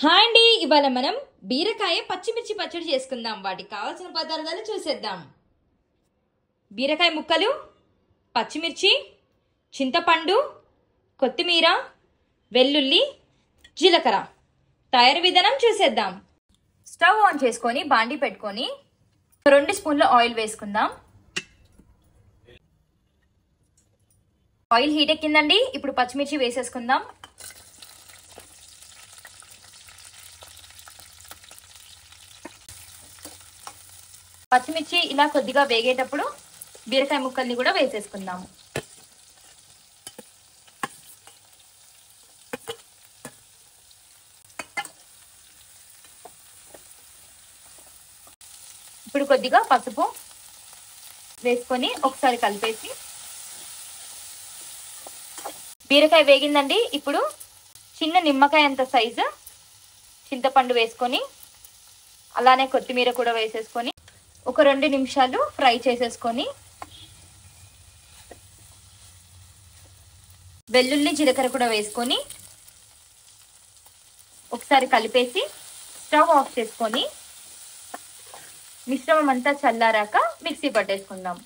Hi అండి, ఇవాళ మనం బీరకాయ పచ్చిమిర్చి పచ్చడి చేసుకుందాం. వాటికి కావాల్సిన పదార్థాలు చూసేద్దాం. బీరకాయ ముక్కలు, పచ్చిమిర్చి, చింతపండు, కొత్తిమీర, వెల్లుల్లి, జీలకర్ర. తయారీ విధానం చూసేద్దాం. స్టవ్ ఆన్ చేసుకొని బాండి పెట్టుకొని 2 స్పూన్ల ఆయిల్ వేసుకుందాం. ఆయిల్ హీట్ ఎక్కిందండి. ఇప్పుడు పచ్చిమిర్చి వేసేసుకుందాం. పచ్చిమిర్చి ఇలా కొద్దిగా వేగేటప్పుడు బీరకాయ ముక్కల్ని కూడా వేసేసుకుందాము. ఇప్పుడు కొద్దిగా పసుపు వేసుకొని ఒకసారి కలిపేసి, బీరకాయ వేగిందండి. ఇప్పుడు చిన్న నిమ్మకాయ అంత సైజు చింతపండు వేసుకొని, అలానే కొత్తిమీర కూడా వేసేసుకొని ఒక 2 నిమిషాలు ఫ్రై చేసేసుకొని, వెల్లుల్లి జీలకర్ర కూడా వేసుకొని ఒకసారి కలిపేసి స్టవ్ ఆఫ్ చేసుకొని మిశ్రమం అంతా చల్లారాక మిక్సీ పట్టేసుకుందాం.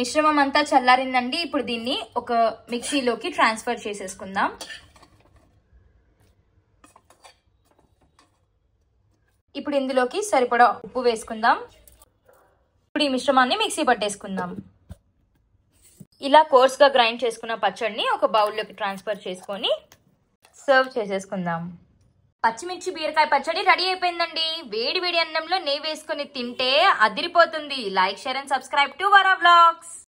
మిశ్రమం అంతా చల్లారిందండి. ఇప్పుడు దీన్ని ఒక మిక్సీలోకి ట్రాన్స్ఫర్ చేసేసుకుందాం. ఇప్పుడు ఇందులోకి సరిపడా ఉప్పు వేసుకుందాం. ఇప్పుడు ఈ మిశ్రమాన్ని మిక్సీ పట్టేసుకుందాం. ఇలా కోర్స్గా గ్రైండ్ చేసుకున్న పచ్చడిని ఒక బౌల్లోకి ట్రాన్స్ఫర్ చేసుకొని సర్వ్ చేసేసుకుందాం. పచ్చిమిర్చి బీరకాయ పచ్చడి రెడీ అయిపోయిందండి. వేడి వేడి అన్నంలో నెయ్యి వేసుకొని తింటే అదిరిపోతుంది. Like, share and subscribe to Vara vlogs.